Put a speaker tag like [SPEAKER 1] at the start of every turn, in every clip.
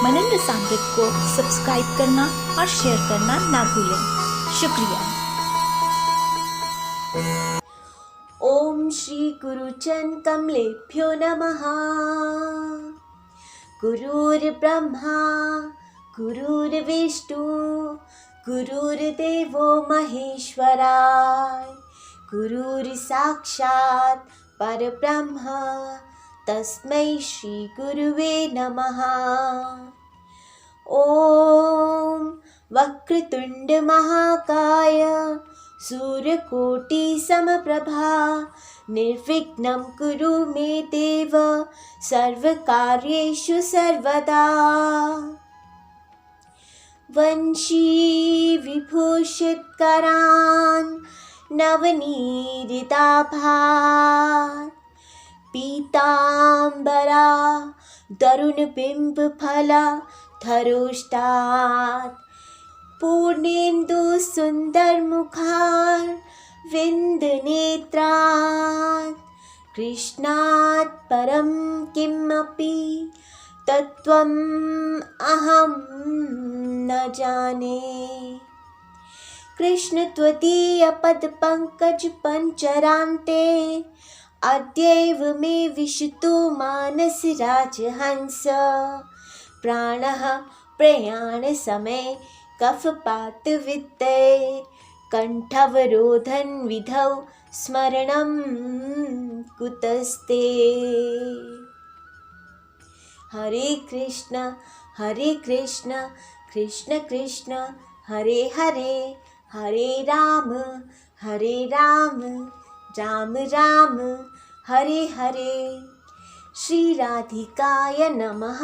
[SPEAKER 1] मनन रसामृत को सब्सक्राइब करना और शेयर करना ना भूलें। शुक्रिया।
[SPEAKER 2] ओम श्री गुरुचरण कमलेभ्यो नमः। गुरुर्ब्रह्मा गुरुर्विष्णु गुरुर्देवो महेश्वराय। गुरुर्साक्षात् परब्रह्म तस्मै श्री गुरुवे नमः। ओम वक्रतुंड महाकाय सूर्यकोटि समप्रभा निर्विघ्नं कुरु मे देव सर्वकार्येषु सर्वदा। वंशी विभूषितकरान् नवनीरिताभात् पीताम्बरा तरुणबिम्बफला धरुष्टात् पूर्णेन्दु सुन्दरमुखात् विन्दनेत्रात् कृष्णात् परं किमपि तत्त्वम् अहं न जाने। कृष्ण त्वदीय पदपङ्कज पंचरान्ते अद्यैव मे विशतु मानस राजहंस। प्राणः प्रयाण समय कफपात वित्ते कंठवरोधन विधौ स्मरणं कुतस्ते। हरे कृष्ण कृष्ण कृष्ण हरे हरे हरे राम राम राम हरे हरे। श्री राधिकाय नमः।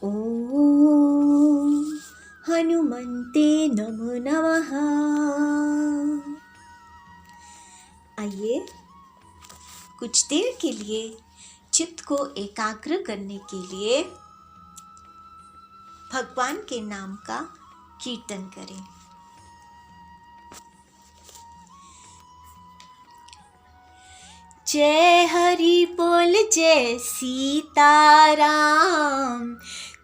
[SPEAKER 2] ओम हनुमन्ते नमो नमः। आइए कुछ देर के लिए चित्त को एकाग्र करने के लिए भगवान के नाम का कीर्तन करें। जय हरि बोल जय सीताराम।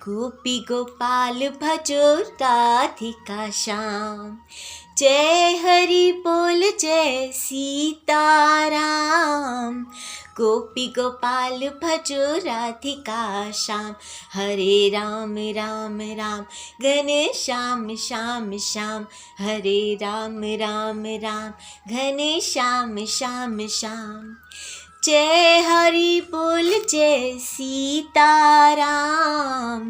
[SPEAKER 2] गोपी गोपाल भजो राधिका श्याम। जय हरि बोल जय सीताराम। गोपी गोपाल भजो राधिका श्याम। हरे राम राम राम घन श्याम श्याम श्याम। हरे राम राम राम घन श्याम श्याम श्याम। जय हरि बोल जय सीताराम।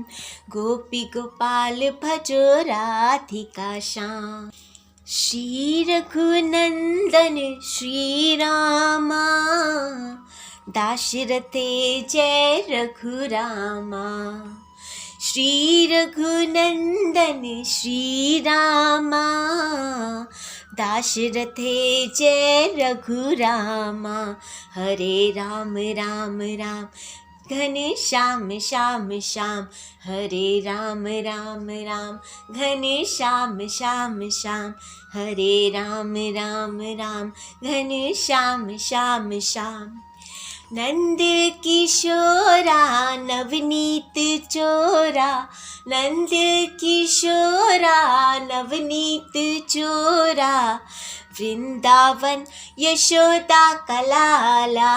[SPEAKER 2] गोपी गोपाल भजो राधिका श्याम। श्री रघुनंदन श्री रामा दाशरथे जय रघुरामा। श्री रघुनंदन श्री रामा दाशरथे जय रघुरामा। हरे राम राम राम घन श्याम श्याम श्याम। हरे राम राम राम घन श्याम श्याम श्याम। हरे राम राम राम घन श्याम श्याम श्याम। नंद किशोरा नवनीत चोरा। नंद किशोरा नवनीत चोरा। वृंदावन यशोदा कलाला।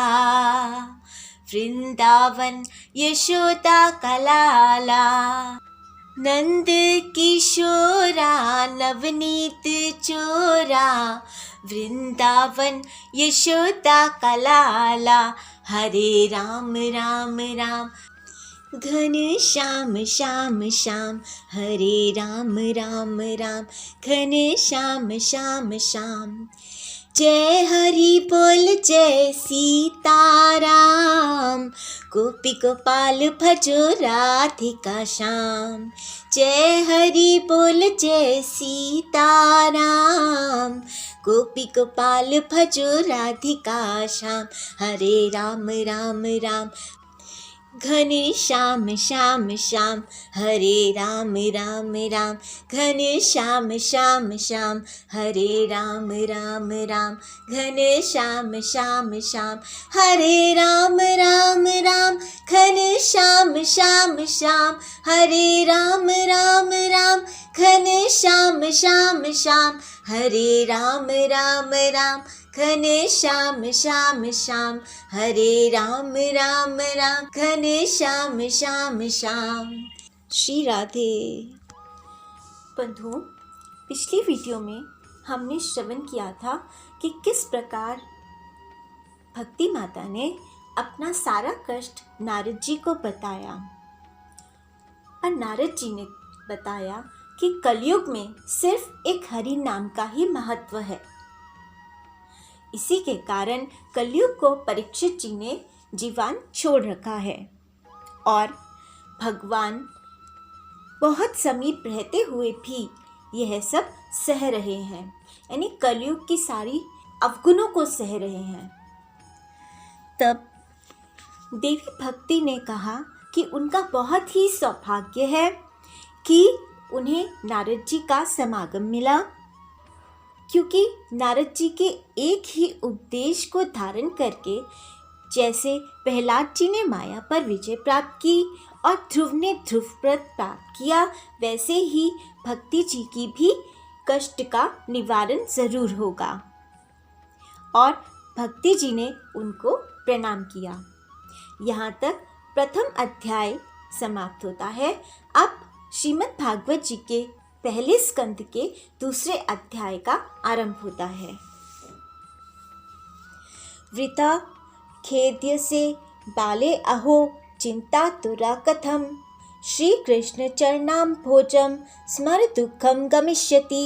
[SPEAKER 2] वृंदावन यशोदा कलाला। नंद किशोरा नवनीत चोरा। वृंदावन यशोदा कलाला। हरे राम राम राम घन श्याम श्याम श्याम। हरे राम राम राम घन श्याम श्याम श्याम। जय हरि बोल जय सीताराम। गोपी गोपाल भजो राधिका श्याम। जय हरि बोल जय सीताराम। गोपी गोपाल भजो राधिका श्याम। हरे राम राम राम घने श्याम श्याम श्याम हरे राम राम राम, घने श्याम श्याम श्याम हरे राम राम राम, घने श्याम श्याम श्याम हरे राम राम राम, घने श्याम श्याम श्याम हरे राम राम राम, घने श्याम श्याम श्याम हरे राम राम राम, घने श्याम श्याम श्याम हरे राम राम राम, घने श्याम श्याम श्याम। श्री राधे। बंधुओं, पिछली वीडियो में हमने श्रवण किया था कि किस प्रकार भक्ति माता ने अपना सारा कष्ट नारद जी को बताया और नारद जी ने बताया कि कलयुग में सिर्फ एक हरि नाम का ही महत्व है। इसी के कारण कलयुग को परीक्षित जी ने जीवन छोड़ रखा है और भगवान बहुत समीप रहते हुए भी यह सब सह रहे हैं, यानी कलयुग की सारी अवगुणों को सह रहे हैं। तब देवी भक्ति ने कहा कि उनका बहुत ही सौभाग्य है कि उन्हें नारद जी का समागम मिला, क्योंकि नारद जी के एक ही उपदेश को धारण करके जैसे प्रहलाद जी ने माया पर विजय प्राप्त की और ध्रुव ने ध्रुवव्रत प्राप्त किया, वैसे ही भक्ति जी की भी कष्ट का निवारण जरूर होगा। और भक्ति जी ने उनको प्रणाम किया। यहाँ तक प्रथम अध्याय समाप्त होता है। अब श्रीमद् भागवत जी के पहले स्कंद के दूसरे अध्याय का आरंभ होता है। वृथा खेद्यसे बाले अहो चिंता तुरा कथम, श्री कृष्ण चरणाम भोजम स्मर दुखम गमिष्यति।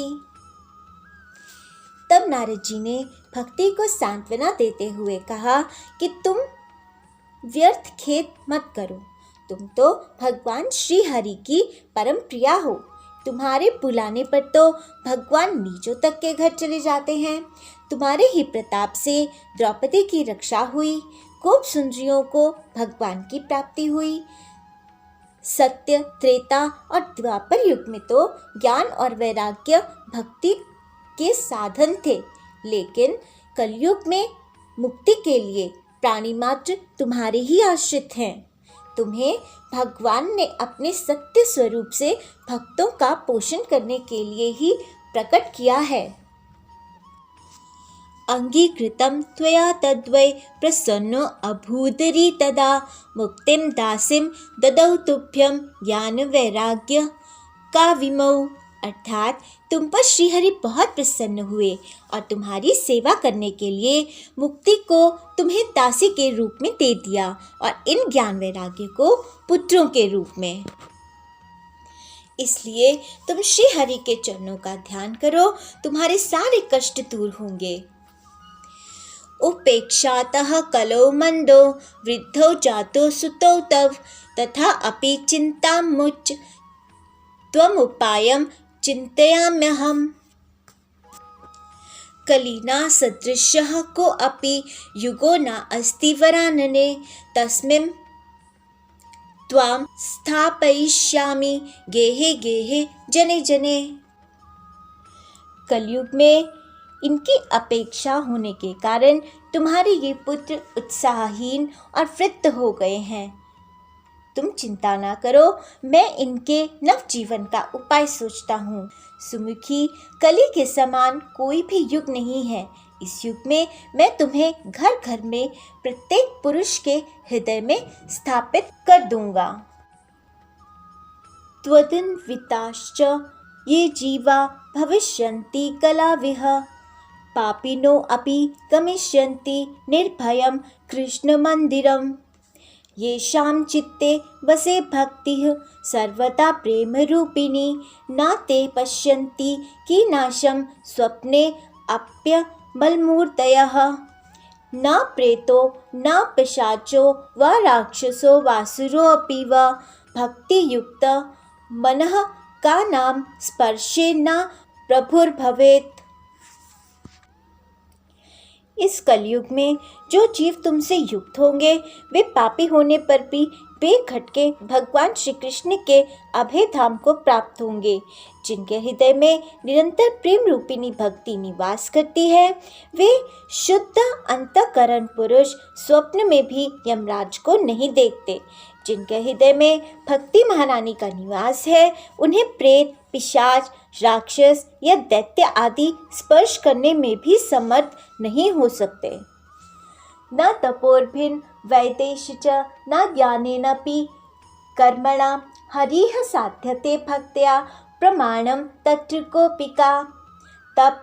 [SPEAKER 2] तब नारद जी ने भक्ति को सांत्वना देते हुए कहा कि तुम व्यर्थ खेद मत करो, तुम तो भगवान श्री हरि की परम प्रिया हो। तुम्हारे बुलाने पर तो भगवान नीचों तक के घर चले जाते हैं। तुम्हारे ही प्रताप से द्रौपदी की रक्षा हुई, गोप सुंदरियों को भगवान की प्राप्ति हुई। सत्य, त्रेता और द्वापर युग में तो ज्ञान और वैराग्य भक्ति के साधन थे, लेकिन कलयुग में मुक्ति के लिए प्राणी मात्र तुम्हारे ही आश्रित हैं। तुम्हें भगवान ने अपने सत्य स्वरूप से भक्तों का पोषण करने के लिए ही प्रकट किया है। अंगीकृतं त्वया तद्वै प्रसन्नो अभूदरी तदा, मुक्तिं दासिं ददौ तुभ्यं ज्ञान वैराग्य का विमौ। अर्थात तुम पर श्रीहरि बहुत प्रसन्न हुए और तुम्हारी सेवा करने के लिए मुक्ति को तुम्हें दासी के रूप में दे दिया और इन ज्ञान वैराग्य को पुत्रों के रूप में। इसलिए तुम श्रीहरि के चरणों का ध्यान करो, तुम्हारे सारे कष्ट दूर होंगे। उपेक्षातः कलौ मंदो वृद्धौ जातो सुतौ तव, तथा अपि चिंतां मुच त्वमुपायं चिन्तयाम्यहम्। कलिना सदृशः को अपि युगो न अस्ति वरानने, तस्मिन् त्वां स्थापयिष्यामि गेहे गेहे जने जने। कलयुग में इनकी अपेक्षा होने के कारण तुम्हारे ये पुत्र उत्साहहीन और वृद्ध हो गए हैं। तुम चिंता ना करो, मैं इनके नव जीवन का उपाय सोचता हूँ। सुमुखी, कली के समान कोई भी युग नहीं है। इस युग में मैं तुम्हें घर घर में प्रत्येक पुरुष के हृदय में स्थापित कर दूंगा। त्वदन्विताश्च ये जीवा भविष्यन्ति कलाविह, पापिनो अपि गमिष्यन्ति निर्भयं कृष्ण मंदिरम। येषां चित्ते वसे भक्तिः सर्वदा प्रेम रूपिणी, न ते पश्यन्ति कीनाशं स्वप्ने अप्यमलमूर्तयः। न प्रेतो न पिशाचो व राक्षसो वासुरोऽपि वा, भक्तियुक्त मनः का नाम स्पर्शे न प्रभुर्भवेत्। इस कलयुग में जो जीव तुमसे युक्त होंगे वे पापी होने पर भी बेखटके भगवान श्री कृष्ण के अभय धाम को प्राप्त होंगे। जिनके हृदय में निरंतर प्रेम रूपिणी भक्ति निवास करती है वे शुद्ध अंतःकरण पुरुष स्वप्न में भी यमराज को नहीं देखते। जिनके हृदय में भक्ति महारानी का निवास है उन्हें प्रेत, पिशाच, राक्षस या दैत्य आदि स्पर्श करने में भी समर्थ नहीं हो सकते। न तपोर्भिन् वैदेश च न ज्ञानेनापि कर्मणा हरिः साध्यते भक्त्या प्रमाणम तत्र कोपिका। तप,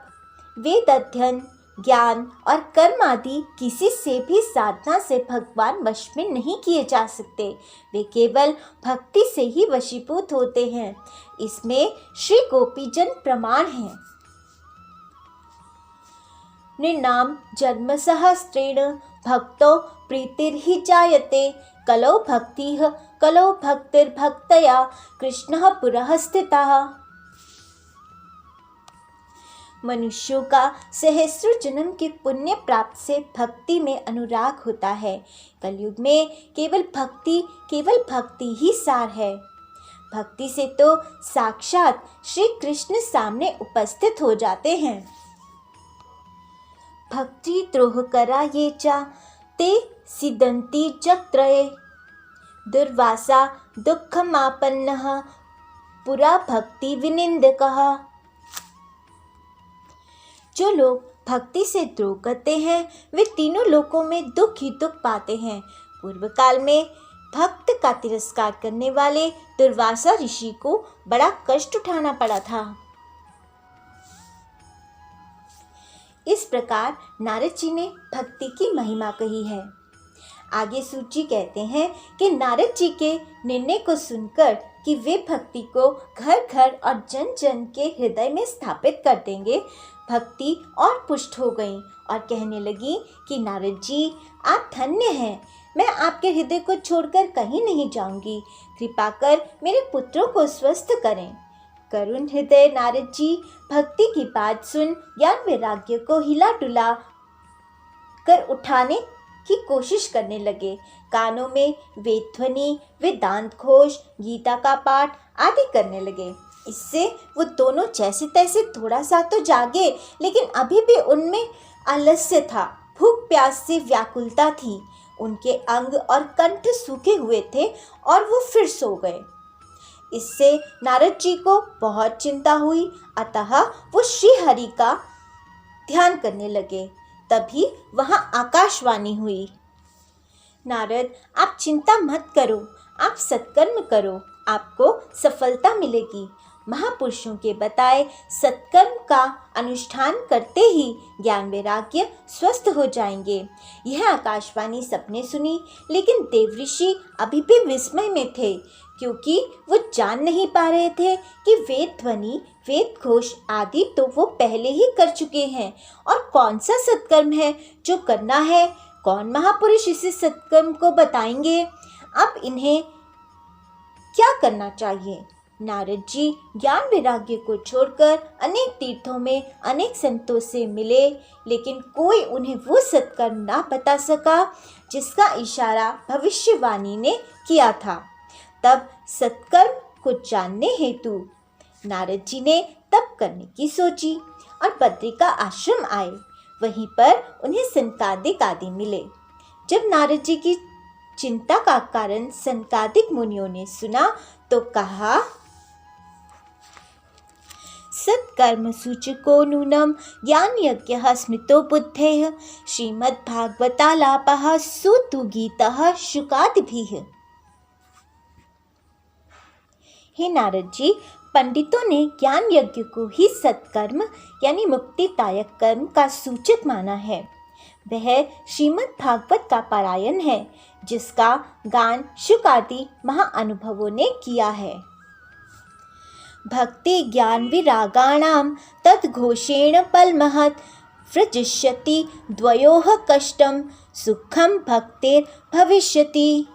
[SPEAKER 2] वेद अध्ययन, ज्ञान और कर्म आदि किसी से भी साधना से भगवान वश में नहीं किए जा सकते। वे केवल भक्ति से ही वशीभूत होते हैं। इसमें श्री गोपीजन प्रमाण हैं। निर्नाम जन्म सहस्रेण भक्तो प्रीतिर्हि जायते कलौ भक्तिः कलौ भक्तिर्भक्तया कृष्णः पुरः स्थितः। मनुष्यों का सहस्रों जन्म के पुण्य प्राप्त से भक्ति में अनुराग होता है। कलयुग में केवल भक्ति ही सार है। भक्ति से तो साक्षात श्री कृष्ण सामने उपस्थित हो जाते हैं। भक्ति द्रोह करा ये चा ते सिदंती जगत्रये दुर्वासा दुःखमापन्नः पुरा भक्ति विनिंदकः। जो लोग भक्ति से द्रोह करते हैं वे तीनों लोकों में दुख ही दुख पाते हैं। पूर्व काल में भक्त का तिरस्कार करने वाले दुर्वासा ऋषि को बड़ा कष्ट उठाना पड़ा था। इस प्रकार नारद जी ने भक्ति की महिमा कही है। आगे सूत जी कहते हैं कि नारद जी के निर्णय को सुनकर कि वे भक्ति को घर घर और जन जन के हृदय में स्थापित कर देंगे, भक्ति और पुष्ट हो गई और कहने लगी कि नारद जी आप धन्य हैं, मैं आपके हृदय को छोड़कर कहीं नहीं जाऊंगी, कृपा कर मेरे पुत्रों को स्वस्थ करें। करुण हृदय नारद जी भक्ति की बात सुन ज्ञान वैराग्य को हिला डुला कर उठाने की कोशिश करने लगे। कानों में वेद ध्वनि, वेदांत घोष, गीता का पाठ आदि करने लगे। इससे वो दोनों जैसे तैसे थोड़ा सा तो जागे, लेकिन अभी भी उनमें आलस्य था, भूख प्यास से व्याकुलता थी। उनके अंग और कंठ सूखे हुए थे और वो फिर सो गए। इससे नारद जी को बहुत चिंता हुई, अतः वो श्री हरि का ध्यान करने लगे। तभी वहाँ आकाशवाणी हुई, नारद आप चिंता मत करो, आप सत्कर्म करो, आपको सफलता मिलेगी। महापुरुषों के बताए सत्कर्म का अनुष्ठान करते ही ज्ञान वैराग्य स्वस्थ हो जाएंगे। यह आकाशवाणी सबने सुनी, लेकिन देवऋषि अभी भी विस्मय में थे, क्योंकि वो जान नहीं पा रहे थे कि वेद ध्वनि, वेद घोष आदि तो वो पहले ही कर चुके हैं, और कौन सा सत्कर्म है जो करना है। कौन महापुरुष इसे सत्कर्म को बताएंगे। अब इन्हें क्या करना चाहिए। नारद जी ज्ञान वैराग्य को छोड़कर अनेक तीर्थों में अनेक संतों से मिले, लेकिन कोई उन्हें वो सत्कर्म ना बता सका जिसका इशारा भविष्यवाणी ने किया था। तब सत्कर्म को जानने हेतु नारद जी ने तप करने की सोची और बद्री का आश्रम आए। वहीं पर उन्हें सनकादिक आदि मिले। जब नारद जी की चिंता का कारण सनकादिक मुनियों ने सुना तो कहा, सत्कर्म सूचको नूनम ज्ञान यज्ञः स्मृतो बुद्धेः श्रीमद्भागवतालापः सूतु गीतः शुकादिभिः। हे नारद जी, पंडितों ने ज्ञान यज्ञ को ही सत्कर्म यानी मुक्तिदायक कर्म का सूचक माना है। वह श्रीमद् भागवत का पारायण है, जिसका गान शुक आदि महाअनुभवों ने किया है। भक्ति ज्ञान विरागाणाम तद्घोषेण पलमहत् वृजिष्यति द्वयोः कष्टम सुखम भक्तेर भविष्यति।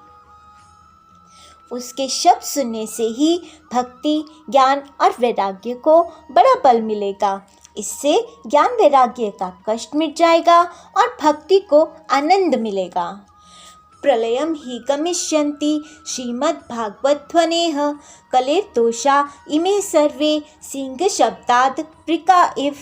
[SPEAKER 2] उसके शब्द सुनने से ही भक्ति, ज्ञान और वैराग्य को बड़ा बल मिलेगा। इससे ज्ञान वैराग्य का कष्ट मिट जाएगा और भक्ति को आनंद मिलेगा। प्रलयम ही गमिष्यन्ति श्रीमद्भागवतध्वनेः कलेर्दोषा इमे सर्वे सिंह शब्दात् प्रिका इव।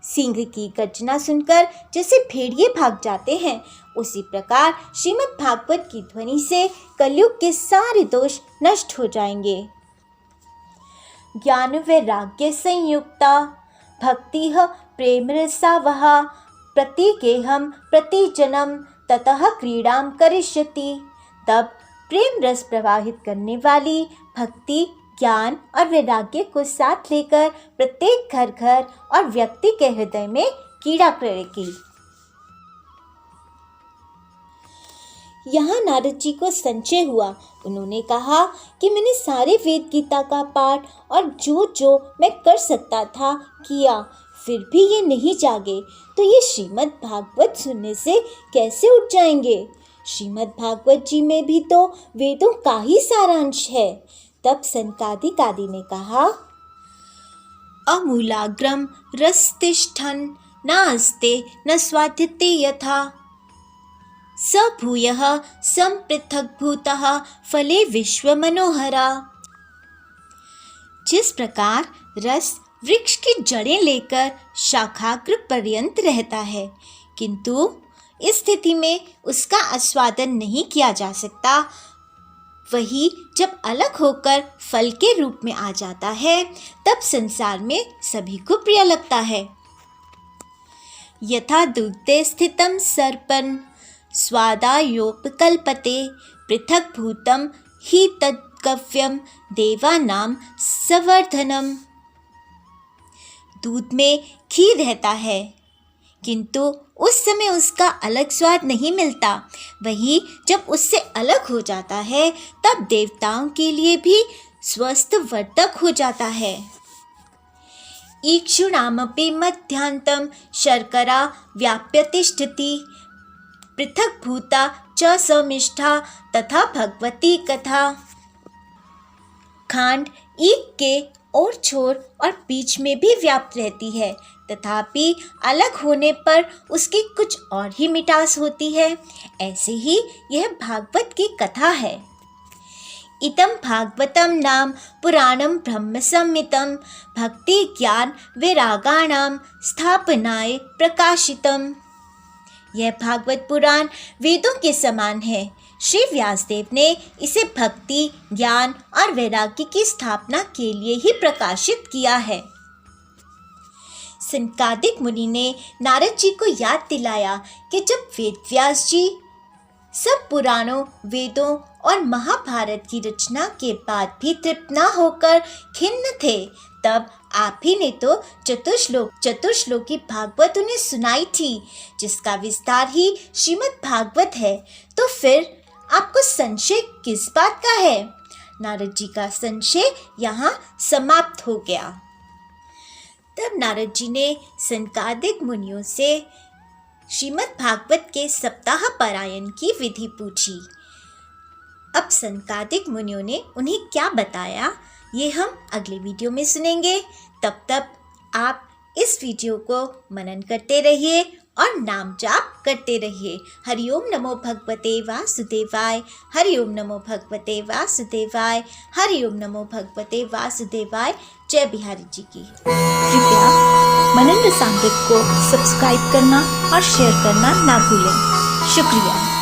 [SPEAKER 2] सिंह की गर्जना सुनकर जैसे भेड़िए भाग जाते हैं, उसी प्रकार श्रीमद् भागवत की ध्वनि से कलयुग के सारे दोष नष्ट हो जाएंगे। ज्ञान वैराग्य संयुक्ता भक्तिः प्रेम रसावहा प्रतीकेहम प्रतिजनम ततः क्रीड़ां करिष्यति। तब प्रेम रस प्रवाहित करने वाली भक्ति ज्ञान और वैराग्य को साथ लेकर प्रत्येक घर घर और व्यक्ति के हृदय में कीड़ा करेगी। यहाँ नारद जी को संशय हुआ। उन्होंने कहा कि मैंने सारे वेद गीता का पाठ और जो मैं कर सकता था किया, फिर भी ये नहीं जागे, तो ये श्रीमद् भागवत सुनने से कैसे उठ जाएंगे? श्रीमद् भागवत जी में भी तो वेदों का ही सारांश है। तब सनकादिक आदि ने कहा, अमूलाग्रम रसतिष्ठन् नास्ते न स्वाध्यते यथा स भूयः संपृथग्भूतः फले विश्व मनोहरा। जिस प्रकार रस वृक्ष की जड़ें लेकर शाखाग्र पर्यंत रहता है, किंतु इस स्थिति में उसका आस्वादन नहीं किया जा सकता, वही जब अलग होकर फल के रूप में आ जाता है, तब संसार में सभी को प्रिय लगता है। यथा दुग्धे स्थितं सर्पं स्वादायोपकल्पते पृथक भूतम ही तद्गव्यम देवानां संवर्धनम। दूध में घी रहता है, किंतु उस समय उसका अलग स्वाद नहीं मिलता, वही जब उससे अलग हो जाता है तब देवताओं के लिए भी स्वस्थ वर्धक हो जाता है। इक्षुणामपि मध्यांतं शर्करा व्याप्य तिष्ठति पृथक भूता च समिष्ठा तथा भगवती कथा। खांड ईख के और छोर और बीच में भी व्याप्त रहती है, तथापि अलग होने पर उसकी कुछ और ही मिठास होती है। ऐसे ही यह भागवत की कथा है। इदं भागवतं नाम पुराणं ब्रह्म संहितं भक्ति ज्ञान वैरागाणां स्थापनाय प्रकाशितम्। यह भागवत पुराण वेदों के समान है। श्री व्यासदेव ने इसे भक्ति ज्ञान और वैराग्य की स्थापना के लिए ही प्रकाशित किया है। सनकादिक मुनि ने नारद जी को याद दिलाया कि जब वेद व्यास जी सब पुराणों वेदों और महाभारत की रचना के बाद भी तृप्त न होकर खिन्न थे, तब आप ही ने तो चतुश्लोकी भागवत उन्हें सुनाई थी, जिसका विस्तार ही श्रीमद् भागवत है। तो फिर आपको संशय किस बात का है? नारद जी का संशय यहाँ समाप्त हो गया। तब नारद जी ने सनकादिक मुनियों से श्रीमद् भागवत के सप्ताह पारायण की विधि पूछी। अब सनकादिक मुनियों ने उन्हें क्या बताया, ये हम अगले वीडियो में सुनेंगे। तब तक आप इस वीडियो को मनन करते रहिए और नाम जाप करते रहिए। हरिओम नमो भगवते वासुदेवाय, हरिओम नमो भगवते वासुदेवाय, हरिओम नमो भगवते वासुदेवाय। जय बिहारी जी की।
[SPEAKER 1] कृपया मनन रसामृत को सब्सक्राइब करना और शेयर करना ना भूलें। शुक्रिया।